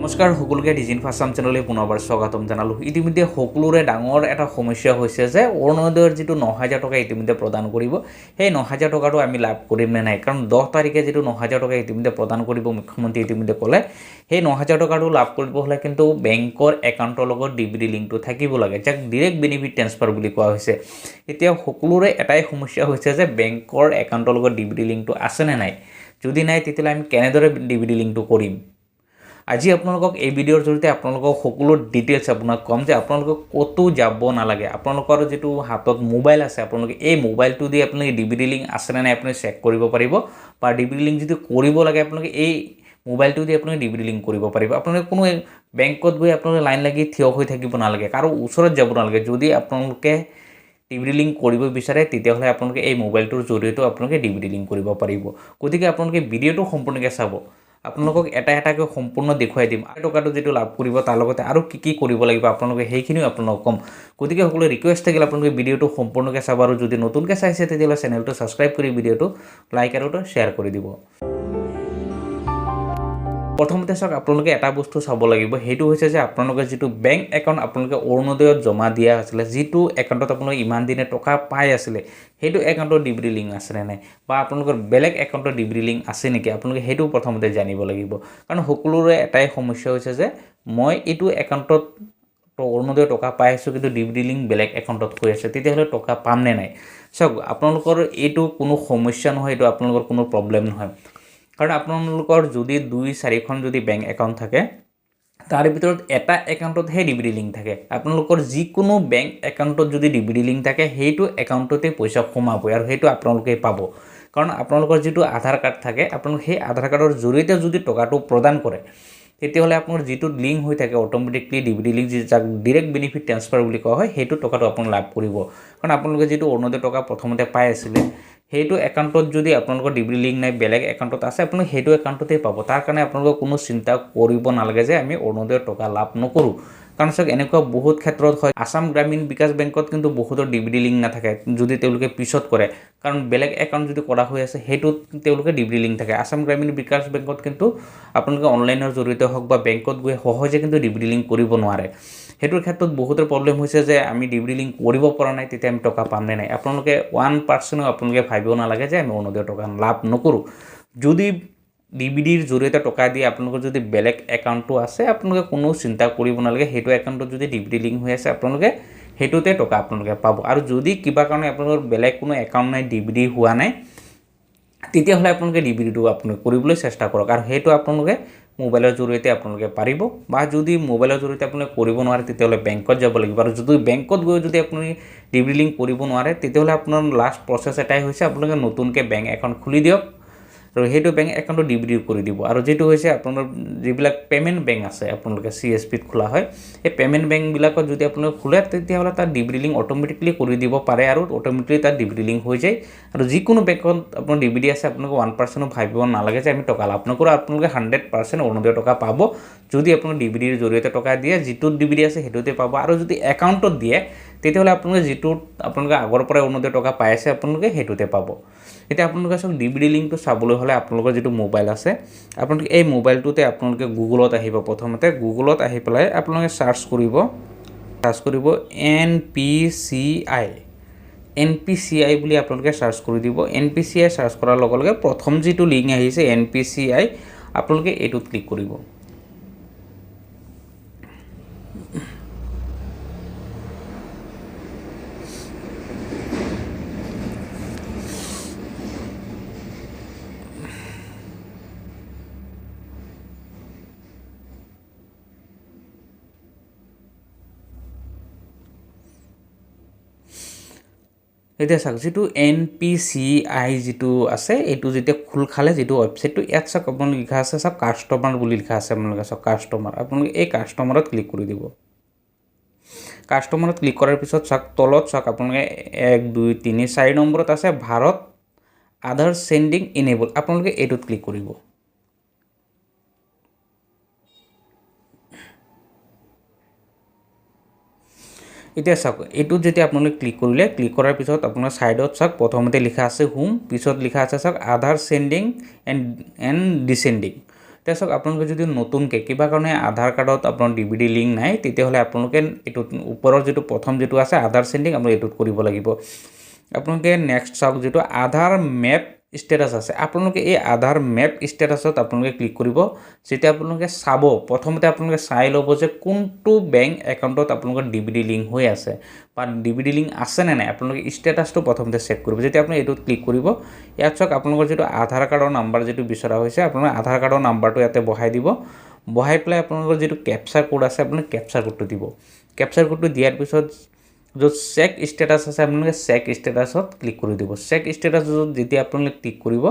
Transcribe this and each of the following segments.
নমস্কাৰ সকলোকে ডিজিন ফাৰ্ষ্ট চেনেললৈ পুনৰবাৰ স্বাগতম জনালোঁ। ইতিমধ্যে সকলোৰে ডাঙৰ এটা সমস্যা হৈছে যে অৰুণোদয়ৰ যিটো ৯,০০০ টকা ইতিমধ্যে প্ৰদান কৰিব, সেই ৯,০০০ টকাটো আমি লাভ কৰিম নে নাই। কাৰণ 10 তাৰিখে যিটো ৯,০০০ টকা ইতিমধ্যে প্ৰদান কৰিব মুখ্যমন্ত্ৰী ইতিমধ্যে ক'লে, সেই ৯,০০০ টকাটো লাভ কৰিব হ'লে কিন্তু বেংকৰ একাউণ্টৰ লগত ডিবিটি লিংকটো থাকিব লাগে, যাক ডিৰেক্ট বেনিফিট ট্ৰেন্সফাৰ বুলি কোৱা হৈছে। এতিয়া সকলোৰে এটাই সমস্যা হৈছে যে বেংকৰ একাউণ্টৰ লগত ডিবিটি লিংকটো আছে নে নাই। যদি নাই তেতিয়াহ'লে আমি কেনেদৰে ডিবিটি লিংকটো কৰিম। আজি আপোনালোকক এই ভিডিঅ'ৰ জৰিয়তে আপোনালোকক সকলো ডিটেইলছ আপোনাক ক'ম যে আপোনালোকে ক'তো যাব নালাগে। আপোনালোকৰ যিটো হাতত মোবাইল আছে, আপোনালোকে এই মোবাইলটো দি আপোনালোকে ডিবিটি লিংক আছে নে নাই আপুনি চেক কৰিব পাৰিব, বা ডিবিটি লিংক যদি কৰিব লাগে আপোনালোকে এই মোবাইলটো দি আপোনালোকে ডিবিটি লিংক কৰিব পাৰিব। আপোনালোকে কোনো বেংকত গৈ আপোনালোকে লাইন লাগি থিয় হৈ থাকিব নালাগে, কাৰো ওচৰত যাব নালাগে। যদি আপোনালোকে ডিবিটি লিংক কৰিব বিচাৰে তেতিয়াহ'লে আপোনালোকে এই মোবাইলটোৰ জৰিয়তে আপোনালোকে ডিবিটি লিংক কৰিব পাৰিব। গতিকে আপোনালোকে ভিডিঅ'টো সম্পূৰ্ণকৈ চাব। আপোনালোকক এটা এটাকৈ সম্পূৰ্ণ দেখুৱাই দিম। টকাটো যিটো লাভ কৰিব তাৰ লগতে আৰু কি কৰিব লাগিব আপোনালোকে সেইখিনিও আপোনালোকক ক'ম। গতিকে সকলোৱে ৰিকুৱেষ্ট থাকিলে আপোনালোকে ভিডিঅ'টো সম্পূৰ্ণকৈ চাব, আৰু যদি নতুনকৈ চাইছে তেতিয়াহ'লে চেনেলটো ছাবস্ক্ৰাইব কৰি ভিডিঅ'টো লাইক আৰু শ্বেয়াৰ কৰি দিব। প্ৰথমতে চাওক, আপোনালোকে এটা বস্তু চাব লাগিব, সেইটো হৈছে যে আপোনালোকে যিটো বেংক একাউণ্ট আপোনালোকে অৰুণোদয়ত জমা দিয়া আছিলে, যিটো একাউণ্টত আপোনালোকে ইমান দিনে টকা পাই আছিলে, সেইটো একাউণ্টৰ ডিবিটি লিংক আছে নে নাই, বা আপোনালোকৰ বেলেগ একাউণ্টৰ ডিবিটি লিংক আছে নেকি, আপোনালোকে সেইটো প্ৰথমতে জানিব লাগিব। কাৰণ সকলোৰে এটাই সমস্যা হৈছে যে মই এইটো একাউণ্টত অৰুণোদয় টকা পাই আছোঁ, কিন্তু ডিবিটি লিংক বেলেগ একাউণ্টত হৈ আছে, তেতিয়াহ'লে টকা পাম নে নাই। চাওক, আপোনালোকৰ এইটো কোনো সমস্যা নহয়, এইটো আপোনালোকৰ কোনো প্ৰব্লেম নহয়। কাৰণ আপোনালোকৰ যদি 2-4খন যদি বেংক একাউণ্ট থাকে, তাৰ ভিতৰত এটা একাউণ্টতহে ডিবিটি লিংক থাকে। আপোনালোকৰ যিকোনো বেংক একাউণ্টত যদি ডিবিটি লিংক থাকে, সেইটো একাউণ্টতে পইচা সোমাবই, আৰু সেইটো আপোনালোকে পাব। কাৰণ আপোনালোকৰ যিটো আধাৰ কাৰ্ড থাকে, আপোনালোকে সেই আধাৰ কাৰ্ডৰ জৰিয়তে যদি টকাটো প্ৰদান কৰে, তেতিয়াহ'লে আপোনাৰ যিটো লিংক হৈ থাকে অট'মেটিকলি ডিবিটি লিংক, যাক ডিৰেক্ট বেনিফিট ট্ৰেন্সফাৰ বুলি কোৱা হয়, সেইটো টকাটো আপোনালোকে লাভ কৰিব। কাৰণ আপোনালোকে যিটো অৰুণোদয় টকা প্ৰথমতে পাই আছিলে, সেইটো একাউণ্টত যদি আপোনালোকৰ ডিবিটি লিংক নাই, বেলেগ একাউণ্টত আছে, আপোনালোকে সেইটো একাউণ্টতে পাব। তাৰ কাৰণে আপোনালোকে কোনো চিন্তা কৰিব নালাগে যে আমি অৰুণোদয়ৰ টকা লাভ নকৰোঁ। কাৰণ চাওক, এনেকুৱা বহুত ক্ষেত্ৰত হয়। আসাম গ্ৰামীণ বিকাশ বেংকত কিন্তু বহুতৰ ডিবিটি লিংক নাথাকে, যদি তেওঁলোকে পিছত কৰে। কাৰণ বেলেগ একাউণ্ট যদি কৰা হৈ আছে, সেইটোত তেওঁলোকে ডিবিটি লিংক থাকে। আসাম গ্ৰামীণ বিকাশ বেংকত কিন্তু আপোনালোকে অনলাইনৰ জৰিয়তে হওক বা বেংকত গৈ সহজে কিন্তু ডিবিটি লিংক কৰিব নোৱাৰে। সেইটোৰ ক্ষেত্ৰত বহুতৰ প্ৰব্লেম হৈছে যে আমি ডিবিটি লিংক কৰিব পৰা নাই, তেতিয়া আমি টকা পাম নে নাই। আপোনালোকে 1% আপোনালোকে ভাবিব নালাগে যে আমি অৰুণোদয়ৰ টকা লাভ নকৰোঁ। যদি ডিবিটিৰ জৰিয়তে টকা দিয়ে, আপোনালোকৰ যদি বেলেগ একাউণ্টটো আছে, আপোনালোকে কোনো চিন্তা কৰিব নালাগে। সেইটো একাউণ্টত যদি ডিবিটি লিংক হৈ আছে, আপোনালোকে সেইটোতে টকা আপোনালোকে পাব। আৰু যদি কিবা কাৰণে আপোনালোকৰ বেলেগ কোনো একাউণ্ট নাই, ডিবিটি হোৱা নাই, তেতিয়াহ'লে আপোনালোকে ডিবিটিটো আপোনালোকে কৰিবলৈ চেষ্টা কৰক, আৰু সেইটো আপোনালোকে মোবাইলৰ জৰিয়তে আপোনালোকে পাৰিব। বা যদি মোবাইলৰ জৰিয়তে আপোনালোকে কৰিব নোৱাৰে, তেতিয়াহ'লে বেংকত যাব লাগিব। আৰু যদি বেংকত গৈ যদি আপুনি ডিবিটি লিংক কৰিব নোৱাৰে, তেতিয়াহ'লে আপোনাৰ লাষ্ট প্ৰচেছ এটাই হৈছে আপোনালোকে নতুনকৈ বেংক একাউণ্ট খুলি দিয়ক, আৰু সেইটো বেংক একাউণ্টটো ডিবিটি কৰি দিব। আৰু যিটো হৈছে আপোনাৰ যিবিলাক পে'মেণ্ট বেংক আছে, আপোনালোকে CSPত খোলা হয়, সেই পে'মেণ্ট বেংকবিলাকত যদি আপোনালোকে খোলে, তেতিয়াহ'লে তাত ডিবিটি লিংক অট'মেটিকলি কৰি দিব পাৰে, আৰু অট'মেটিকলি তাত ডিবিটি লিংক হৈ যায়। আৰু যিকোনো বেংকত আপোনাৰ ডিবিটি আছে, আপোনালোকে 1% ভাবিব নালাগে যে আমি টকা লাভ নকৰোঁ। আপোনালোকে 100% অৰুণোদয় টকা পাব। যদি আপোনাৰ ডিবিটিৰ জৰিয়তে টকা দিয়ে, যিটোত ডিবিটি আছে সেইটোতে পাব। আৰু যদি একাউণ্টত দিয়ে, তেতিয়াহ'লে আপোনালোকে যিটোত আপোনালোকে আগৰ পৰাই অৰুণোদয় টকা পাই আছে, আপোনালোকে সেইটোতে পাব। এতিয়া আপোনালোকে চাওক, ডিবিটি লিংকটো চাবলৈ হ'লে আপোনালোকৰ যিটো মোবাইল আছে, আপোনালোকে এই মোবাইলটোতে আপোনালোকে গুগলত আহিব। প্ৰথমতে গুগলত আহি পেলাই আপোনালোকে চাৰ্চ কৰিব NPCI বুলি আপোনালোকে চাৰ্চ কৰি দিব। NPCI চাৰ্চ কৰাৰ লগে লগে প্ৰথম যিটো লিংক আহিছে NPCI, আপোনালোকে এইটোত ক্লিক কৰিব। এতিয়া চাওক, যিটো NPCI যিটো আছে, এইটো যেতিয়া খোল খালে যিটো ৱেবছাইটটো, ইয়াত চাওক আপোনালোকে লিখা আছে, চাওক কাষ্টমাৰ বুলি লিখা আছে। আপোনালোকে চাওক কাষ্টমাৰ, আপোনালোকে এই কাষ্টমাৰত ক্লিক কৰি দিব। কাষ্টমাৰত ক্লিক কৰাৰ পিছত চাওক তলত চাওক আপোনালোকে 1, 2, 3, 4 নম্বৰত আছে ভাৰত আধাৰ চেণ্ডিং ইনেবল, আপোনালোকে এইটোত ক্লিক কৰিব। এতিয়া চাওক, এইটোত যেতিয়া আপোনালোকে ক্লিক কৰিলে, ক্লিক কৰাৰ পিছত আপোনাৰ সাইডত চাওক প্ৰথমতে লিখা আছে হোম, পিছত লিখা আছে চাওক আধাৰ চেণ্ডিং এণ্ড ডিচেণ্ডিং। এতিয়া চাওক আপোনালোকে যদি নতুনকৈ কিবা কাৰণে আধাৰ কাৰ্ডত আপোনাৰ DVD লিংক নাই তেতিয়াহ'লে আপোনালোকে এইটোত ওপৰৰ যিটো প্ৰথম যিটো আছে আধাৰ চেণ্ডিং আপোনালোকে এইটোত কৰিব লাগিব আপোনালোকে নেক্সট চাওক যিটো আধাৰ মেপ ষ্টেটাছ আছে আপোনালোকে এই আধাৰ মেপ ষ্টেটাছত আপোনালোকে ক্লিক কৰিব যেতিয়া আপোনালোকে চাব প্ৰথমতে আপোনালোকে চাই ল'ব যে কোনটো বেংক একাউণ্টত আপোনালোকৰ DVD লিংক হৈ আছে বা DVD লিংক আছে নে নাই আপোনালোকে ষ্টেটাছটো প্ৰথমতে চেক কৰিব যেতিয়া আপুনি এইটোত ক্লিক কৰিব ইয়াত চাওক আপোনালোকৰ যিটো আধাৰ কাৰ্ডৰ নাম্বাৰ যিটো বিচৰা হৈছে আপোনালোকে আধাৰ কাৰ্ডৰ নাম্বাৰটো ইয়াতে বহাই দিব বহাই পেলাই আপোনালোকৰ যিটো কেপচাৰ কোড আছে আপোনালোকে কেপচাৰ কোডটো দিব কেপচাৰ কোডটো দিয়াৰ পিছত जो চেক ষ্টেটাছ আছে আপোনালোকে চেক ষ্টেটাছত ক্লিক কৰি দিব চেক ষ্টেটাছত যেতিয়া আপোনালোকে ক্লিক কৰিব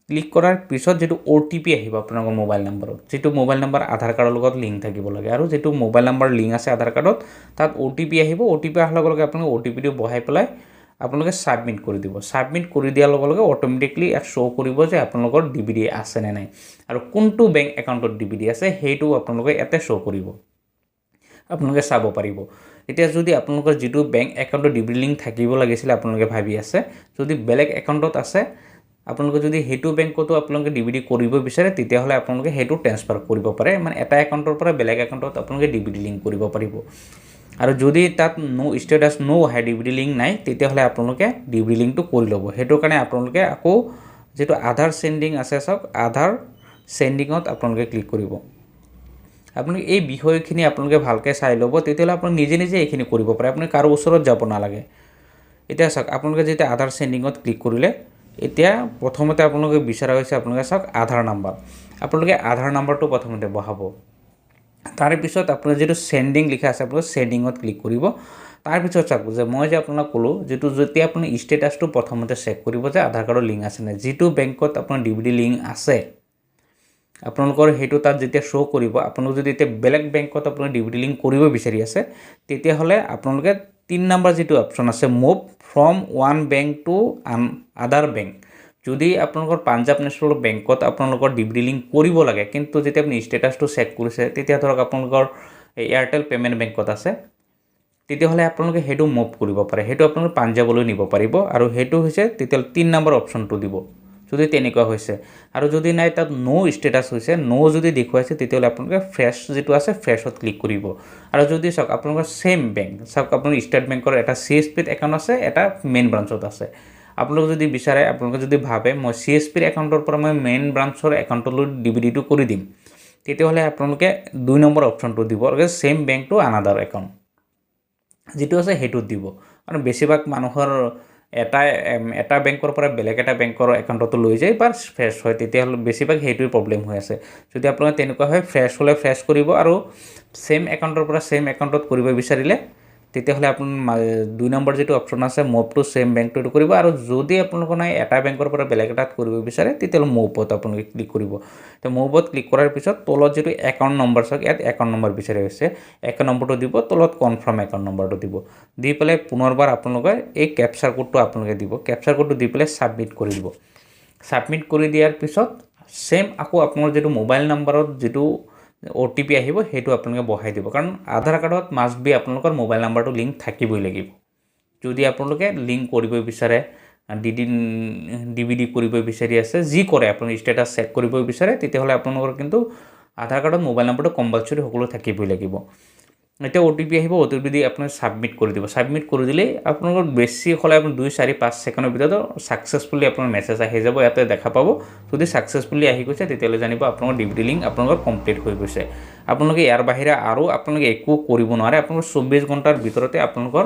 ক্লিক কৰাৰ পিছত যেটো OTP আহিব আপোনালোকৰ মোবাইল নম্বৰত যেটো মোবাইল নম্বৰ আধাৰ কাৰ্ডৰ লগত লিংক থাকিব লাগে আৰু যেটো মোবাইল নম্বৰ লিংক আছে আধাৰ কাৰ্ডত তাত OTP আহিব OTP আহাৰ লগে লগে আপোনালোকে OTPটো বহাই পেলাই আপোনালোকে সাবমিট কৰি দিব সাবমিট কৰি দিয়াৰ লগে লগে অটোমেটিকলি এক শো কৰিব যে আপোনালোকৰ DVD আছে নে নাই আৰু কোনটো বেংক একাউণ্টত DVD আছে হেইটো আপোনালোকে এতে শো কৰিব আপোনালোকে চাব পাৰিব এতিয়া যদি আপোনালোকৰ যেটো বেংক একাউণ্টৰ DVD লিংক থাকিব লাগিছিল আপোনালোকে ভাবি আছে যদি বেলেগ একাউণ্টত আছে আপোনালোকে যদি হেতু বেংকতো আপোনালোকে DVD কৰিব বিচাৰে তেতিয়াহলে আপোনালোকে হেতু ট্ৰান্সফাৰ কৰিব পাৰে মানে এটা একাউণ্টৰ পৰা বেলেগ একাউণ্টত আপোনালোকে DVD লিংক কৰিব পাৰিব আৰু যদি তাত নো ষ্টেটাছ নো হাই DVD লিংক নাই তেতিয়াহলে আপোনালোকে DVD লিংকটো কৰি ল'ব হেতু কাৰণে আপোনালোকে আকৌ যেটো আধাৰ সেন্ডিং আছে সক আধাৰ সেন্ডিংত আপোনালোকে ক্লিক কৰিব আপোনালোকে এই বিষয়খিনি আপোনালোকে ভালকৈ চাই ল'ব তেতিয়াহলে আপুনি নিজে নিজে এইখিনি কৰিব পাৰে আপুনি কাৰো ওচৰত যাব নালাগে এতিয়া সক আপোনালোকে যেতিয়া আধাৰ সেন্ডিংত ক্লিক কৰিলে এতিয়া প্ৰথমতে আপোনালোকে বিচাৰা হৈছে আপোনালোকে সক আধাৰ নম্বৰ আপোনালোকে আধাৰ নম্বৰটো প্ৰথমতে বহাব তাৰ পিছত আপোনাৰ যেটো সেন্ডিং লিখা আছে আপোনালোকে সেন্ডিংত ক্লিক কৰিব তাৰ পিছত চাওক যে মই যে আপোনাক কলো যেটো যেতিয়া আপুনি ষ্টেটাছটো প্ৰথমতে চেক কৰিব যে আধাৰ কাৰ্ডৰ লিংক আছে নে যেটো বেংকত আপোনাৰ DVD লিংক আছে আপোনালোকৰ হেতু তাত যেতিয়া শো কৰিব আপোনালোক যদি এতিয়া বেলেগ বেংকত আপোনাৰ DVD লিংক কৰিব বিচাৰি আছে তেতিয়াহলে আপোনালোকে 3 নম্বৰ যেটো অপচন আছে move from one bank to আদাৰ বেংক যদি আপোনালোকৰ পাঞ্জাব নেশ্যনেল বেংকত আপোনালোকৰ DVD লিংক কৰিব লাগে কিন্তু যেতিয়া আপুনি ষ্টেটাছটো চেক কৰিছে তেতিয়া ধৰক আপোনালোকৰ এয়াৰটেল পেমেন্ট বেংকত আছে তেতিয়াহলে আপোনালোকে হেতু মুভ কৰিব পাৰে হেতু আপোনালোকে পাঞ্জাবলৈ নিব পাৰিব আৰু হেতু হৈছে তেতিয়া 3 নম্বৰ অপচনটো দিব যদি তেনেকুৱা হৈছে আৰু যদি নাই তাত নো ষ্টেটাছ হৈছে নো যদি দেখুৱাইছে তেতিয়াহলে আপোনালোকে ফ্ৰেশ যেটো আছে ফ্ৰেশত ক্লিক কৰিব আৰু যদি সক আপোনালোকৰ সেম বেংক সক আপোনাৰ ষ্টেট বেংকৰ এটা CSP একাউণ্ট আছে এটা মেইন ব্ৰাঞ্চত আছে আপোনালোক যদি বিচাৰে আপোনালোকে যদি ভাবে মই CSP একাউণ্টৰ পৰা মই মেইন ব্ৰাঞ্চৰ একাউণ্টলৈ DVDটো কৰি দিম তেতিয়াহলে আপোনালোকে 2 নম্বৰ অপচনটো দিব আৰু same bank to another account যেটো আছে হেতু দিব আৰু বেছিভাগ মানুহৰ এটা বেংকৰ পৰা বেলেগ এটা বেংকৰ একাউণ্টত লৈ যায় বা ফ্ৰেশ হয় তেতিয়াহলে বেছিভাগ হেতুৰ প্ৰবলেম হৈ আছে যদি আপোনালোকে তেনেকুৱা হয় ফ্ৰেশ হলে ফ্ৰেশ কৰিব আৰু সেম একাউণ্টৰ পৰা সেম একাউণ্টত কৰিব বিচাৰিলে তেতিয়াহলে আপুনি 2 নম্বৰ যেটো অপচন আছে move to same bank to কৰিব আৰু যদি আপোনালোক নাই এটা বেংকৰ পৰা বেলেগ এটাত কৰিব বিচাৰে তেতিয়াহলে মুভত আপোনালোকে ক্লিক কৰিব তে মুভত ক্লিক কৰাৰ পিছত তলত যেটো একাউণ্ট নম্বৰ সক ইয়াত একাউণ্ট নম্বৰ বিচাৰি আছে একাউণ্ট নম্বৰটো দিব তলত কনফাৰ্ম একাউণ্ট নম্বৰটো দিব দি পেলাই পুনৰবাৰ আপোনালোকে এই ক্যাপচাৰ কোডটো আপোনালোকে দিব ক্যাপচাৰ কোডটো দি পেলাই সাবমিট কৰি দিব সাবমিট কৰি দিয়াৰ পিছত সেম আকৌ আপোনাৰ যেটো মোবাইল নম্বৰত যেটো OTP আহিব হেতু আপোনালোকে বহাই দিব কাৰণ আধাৰ কাৰ্ডত মাষ্ট বি আপোনালোকৰ মোবাইল নম্বৰটো লিংক থাকিবই লাগিব যদি আপোনালোকে লিংক কৰিব বিচাৰে DVD কৰিব বিচাৰি আছে যি কৰে আপুনি ষ্টেটাছ চেক কৰিব বিচাৰে তেতিয়াহলে আপোনালোকৰ কিন্তু আধাৰ কাৰ্ডত মোবাইল নম্বৰটো কম্পালসৰি সকলো থাকিবই লাগিব এটা OTP আহিব OTP দি আপুনি সাবমিট কৰি দিব সাবমিট কৰি দিলে আপোনালোকৰ বেছি হলে আপুনি 2 4 5 সেকেন্ডৰ ভিতৰত সাকসেসফুলি আপোনাৰ মেছেজ আহি যাব ইয়াতে দেখা পাব যদি সাকসেসফুলি আহি গৈছে তেতিয়ালে জানিব আপোনালোকৰ DVD লিংক আপোনালোকৰ কমপ্লিট হৈ গৈছে আপোনালোকে ইয়াৰ বাহিৰে আৰু আপোনালোকে একো কৰিব নোৱাৰে আপোনালোকৰ 24 ঘণ্টাৰ ভিতৰতে আপোনালোকৰ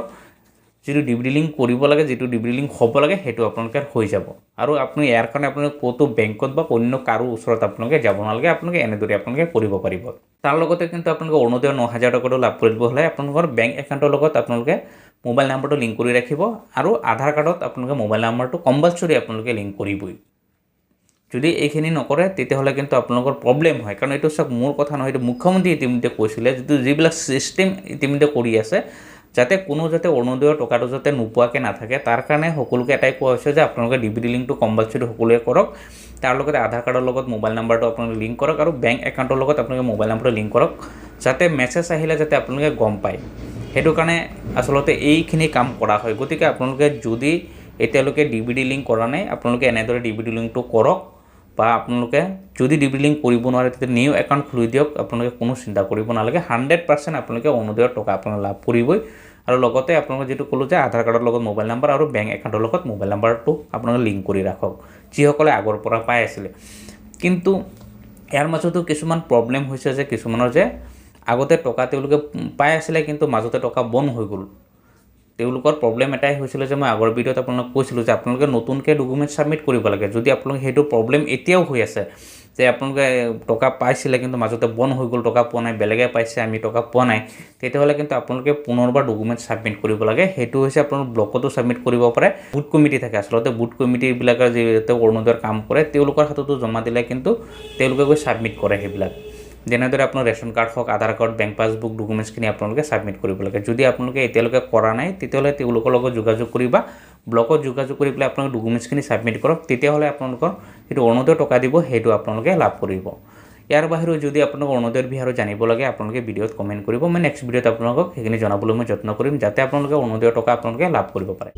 যেটো DVD লিংক কৰিব লাগে যেটো DVD লিংক হ'ব লাগে হেতু আপোনালোকৰ হৈ যাব আৰু আপুনি ইয়াৰ কাৰণে আপুনি কোটো বেংকত বা অন্য কাৰো ওচৰত আপোনালোকে যাব নালাগে আপোনালোকে এনেদৰে আপোনালোকে কৰিব পাৰিব তাৰ লগতে কিন্তু আপোনালোকে অৰুণোদয় 9000 টকাটো লাভ কৰিব হলে আপোনালোকৰ বেংক একাউণ্টৰ লগত আপোনালোকে মোবাইল নম্বৰটো লিংক কৰি ৰাখিব আৰু আধাৰ কাৰ্ডত আপোনালোকে মোবাইল নম্বৰটো কম্পালসৰি আপোনালোকে লিংক কৰিবই যদি এইখিনি নকৰে তেতিয়াহলে কিন্তু আপোনালোকৰ প্ৰবলেম হয় কাৰণ এটো সব মোৰ কথা নহয় এটো মুখ্যমন্ত্ৰী ইতিমধ্যে কৈছিলে যেটো যিবিলাক সিস্টেম ইতিমধ্যে কৰি আছে যাতে কোনো যাতে অৰুণোদয়ৰ টকাটো যাতে নোপোৱাকে না থাকে তাৰ কাৰণে সকলোকে এটাই কোৱা হৈছে যে আপোনালোকে DVD লিংকটো কম্পালসৰি সকলোৱে কৰক তাৰ লগতে আধাৰ কাৰ্ডৰ লগত মোবাইল নম্বৰটো আপোনালোকে লিংক কৰক আৰু বেংক একাউণ্টৰ লগত আপোনালোকে মোবাইল নম্বৰটো লিংক কৰক যাতে মেছেজ আহিলে যাতে আপোনালোকে গম পায় হেতু কাৰণে আসলতে এইখিনি কাম কৰা হয় গতিকে আপোনালোকে যদি এতিয়ালৈকে DVD লিংক কৰা নাই আপোনালোকে এনেদৰে DVD লিংকটো কৰক বা আপোনালোকে যদি ডিব্ৰিলিং কৰিব নোৱাৰে তেতিয়া নিউ একাউণ্ট খুলি দিয়ক আপোনালোকে কোনো চিন্তা কৰিব নালাগে 100% আপোনালোকে অৰুণোদয়ৰ টকা আপোনালোকে লাভ কৰিবই আৰু লগতে আপোনালোকে যেটো ক'লো যে আধাৰ কাৰ্ডৰ লগত মোবাইল নাম্বাৰ আৰু বেংক একাউণ্টৰ লগত মোবাইল নাম্বাৰটো আপোনালোকে লিংক কৰি ৰাখক যিসকলে আগৰ পৰা পাই আছিল কিন্তু ইয়াৰ মাজতো কিছুমান প্ৰবলেম হৈছে যে কিছুমানৰ যে আগতে টকা তেওঁলোকে পাই আছিল কিন্তু মাজতে টকা বন্ধ হৈ গ'ল তেওঁলোকৰ প্ৰবলেম এটাই হৈছিল যে মই আগৰ ভিডিঅ'ত আপোনালোকক কৈছিলোঁ যে আপোনালোকে নতুনকৈ ডকুমেণ্ট ছাবমিট কৰিব লাগে যদি আপোনালোকে সেইটো প্ৰবলেম এতিয়াও হৈ আছে যে আপোনালোকে টকা পাইছিলে কিন্তু মাজতে বন্ধ হৈ গ'ল টকা পোৱা নাই বেলেগে পাইছে আমি টকা পোৱা নাই তেতিয়াহ'লে কিন্তু আপোনালোকে পুনৰবাৰ ডকুমেণ্ট ছাবমিট কৰিব লাগে সেইটো হৈছে আপোনালোক ব্লকতো ছাবমিট কৰিব পাৰে বুথ কমিটি থাকে আচলতে বুথ কমিটিবিলাকৰ যিহেতু অৰুণোদয়ৰ কাম কৰে তেওঁলোকৰ হাততো জমা দিলে কিন্তু তেওঁলোকে গৈ ছাবমিট কৰে সেইবিলাক যেনেদৰে আপোনাৰ ৰেচন কাৰ্ড হওক আধাৰ কাৰ্ড বেংক পাছবুক ডকুমেণ্টছখিনি আপোনালোকে ছাবমিট কৰিব লাগে যদি আপোনালোকে এতিয়ালৈকে কৰা নাই তেতিয়াহ'লে তেওঁলোকৰ লগত যোগাযোগ কৰিবা ব্লকত যোগাযোগ কৰি পেলাই আপোনালোকে ডকুমেণ্টছখিনি ছাবমিট কৰক তেতিয়াহ'লে আপোনালোকৰ যিটো অৰুণোদয় টকা দিব সেইটো আপোনালোকে লাভ কৰিব ইয়াৰ বাহিৰেও যদি আপোনালোক অৰুণোদয়ৰ বিষয়ে জানিব লাগে আপোনালোকে ভিডিঅ'ত কমেণ্ট কৰিব মই নেক্সট ভিডিঅ'ত আপোনালোকক সেইখিনি জনাবলৈ মই যত্ন কৰিম যাতে আপোনালোকে অৰুণোদয়ৰ টকা আপোনালোকে লাভ কৰিব পাৰে